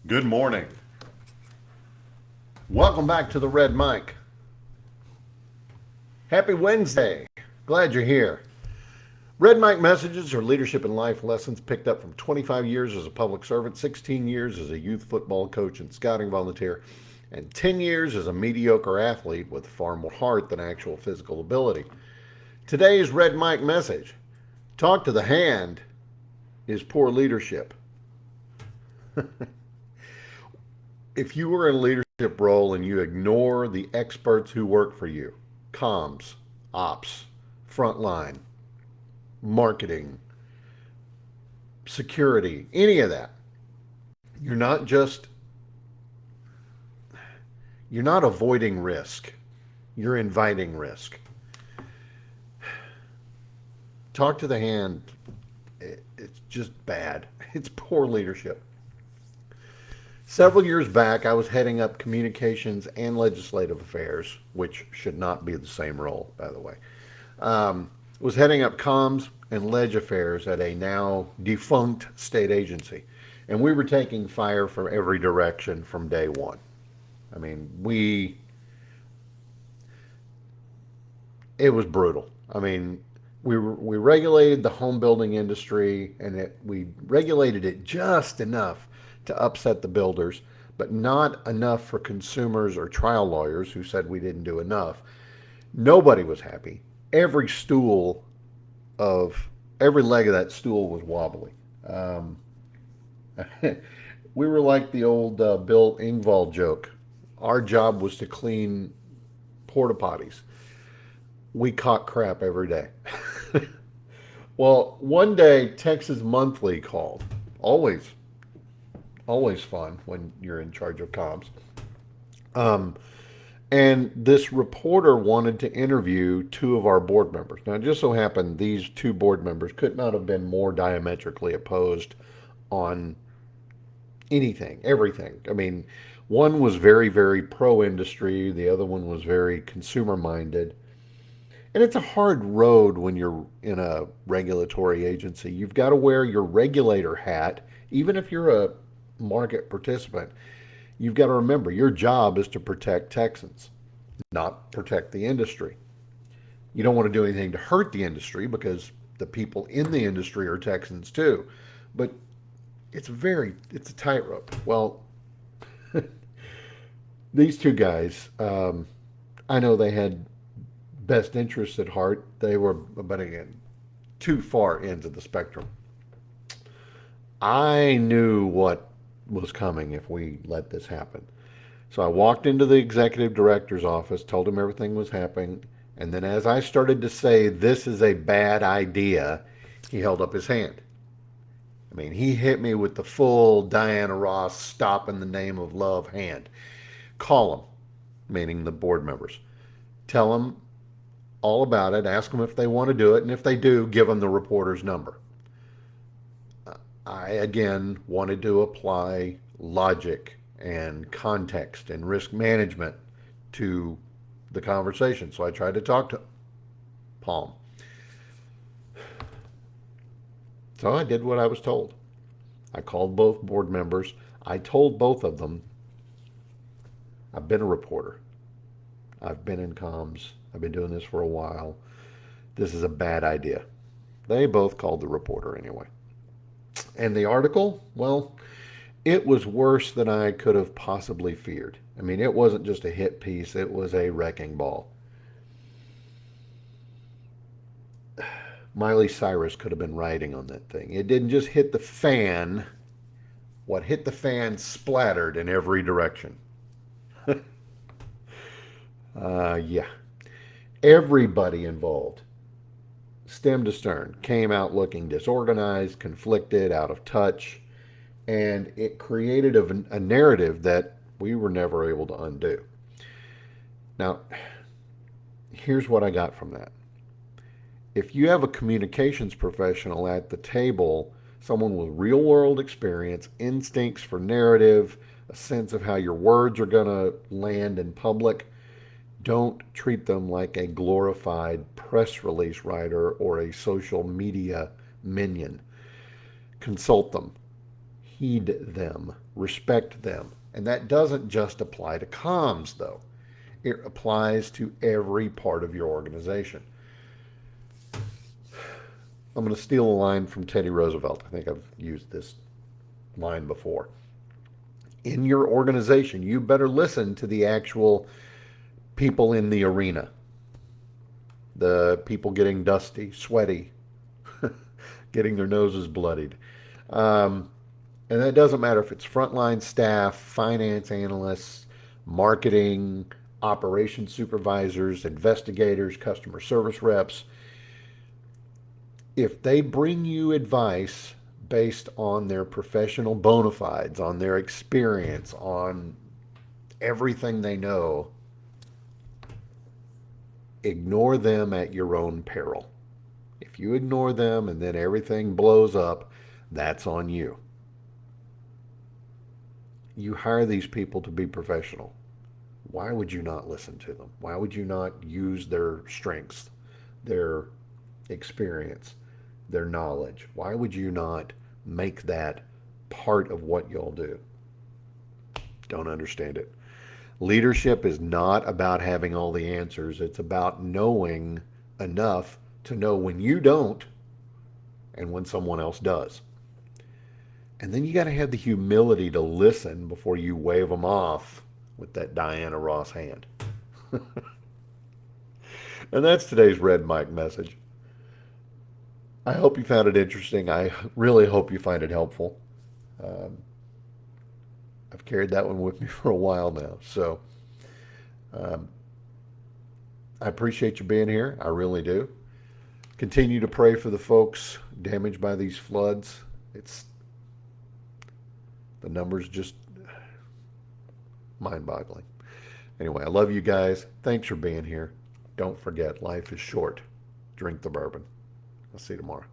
Good morning. Welcome back to the Red Mic. Happy Wednesday. Glad you're here. Red Mic messages are leadership and life lessons picked up from 25 years as a public servant, 16 years as a youth football coach and scouting volunteer, and 10 years as a mediocre athlete with far more heart than actual physical ability. Today's Red Mic message: talk to the hand is poor leadership. If you are in a leadership role and you ignore the experts who work for you, comms, ops, frontline, marketing, security, any of that, you're not just you're not avoiding risk. You're inviting risk. Talk to the hand. It's just bad. It's poor leadership. Several years back, I was heading up communications and legislative affairs, which should not be the same role, by the way. Was heading up comms and leg affairs at a now defunct state agency. And we were taking fire from every direction from day one. I mean, it was brutal. I mean, we regulated the home building industry, and we regulated it just enough to upset the builders, but not enough for consumers or trial lawyers who said we didn't do enough. Nobody was happy. Every leg of that stool was wobbly. We were like the old Bill Engvall joke. Our job was to clean porta potties. We caught crap every day. Well, one day Texas Monthly called. Always fun when you're in charge of comms. And this reporter wanted to interview two of our board members. Now, it just so happened these two board members could not have been more diametrically opposed on anything, everything. I mean, one was very, very pro-industry. The other one was very consumer-minded. And it's a hard road when you're in a regulatory agency. You've got to wear your regulator hat, even if you're a market participant. You've got to remember your job is to protect Texans, not protect the industry. You don't want to do anything to hurt the industry because the people in the industry are Texans too. But it's a tightrope. Well, these two guys, I know they had best interests at heart. They were, but again, too far into the spectrum. I knew what was coming if we let this happen. So I walked into the executive director's office, told him everything was happening, and then as I started to say, this is a bad idea, he held up his hand. I mean, he hit me with the full Diana Ross stop in the name of love hand. Call them, meaning the board members. Tell them all about it, ask them if they want to do it, and if they do, give them the reporter's number. I, again, wanted to apply logic and context and risk management to the conversation. So I tried to talk to Palm. So I did what I was told. I called both board members. I told both of them, I've been a reporter. I've been in comms. I've been doing this for a while. This is a bad idea. They both called the reporter anyway. And the article, well, it was worse than I could have possibly feared. I mean, it wasn't just a hit piece, it was a wrecking ball. Miley Cyrus could have been writing on that thing. It didn't just hit the fan. What hit the fan splattered in every direction. Yeah. Everybody involved, stem to stern, came out looking disorganized, conflicted, out of touch, and it created a narrative that we were never able to undo. Now, here's what I got from that. If you have a communications professional at the table, someone with real world experience, instincts for narrative, a sense of how your words are going to land in public, don't treat them like a glorified press release writer or a social media minion. Consult them, heed them, Respect them. And that doesn't just apply to comms, though. It applies to every part of your organization. I'm going to steal a line from Teddy Roosevelt. I think I've used this line before. In your organization, you better listen to the actual people in the arena, the people getting dusty, sweaty, getting their noses bloodied. Um, and that doesn't matter if it's frontline staff, finance analysts, marketing, operations supervisors, investigators, customer service reps. If they bring you advice based on their professional bona fides, on their experience, on everything they know, ignore them at your own peril. If you ignore them and then everything blows up, that's on you. You hire these people to be professional. Why would you not listen to them? Why would you not use their strengths, their experience, their knowledge? Why would you not make that part of what you'll do? Don't understand it. Leadership is not about having all the answers. It's about knowing enough to know when you don't and when someone else does. And then you got to have the humility to listen before you wave them off with that Diana Ross hand. And that's today's Red Mike message. I hope you found it interesting. I really hope you find it helpful. Um, I've carried that one with me for a while now. So um, I appreciate you being here. I really do. Continue to pray for the folks damaged by these floods. It's the numbers just mind-boggling. Anyway, I love you guys. Thanks for being here. Don't forget, life is short. Drink the bourbon. I'll see you tomorrow.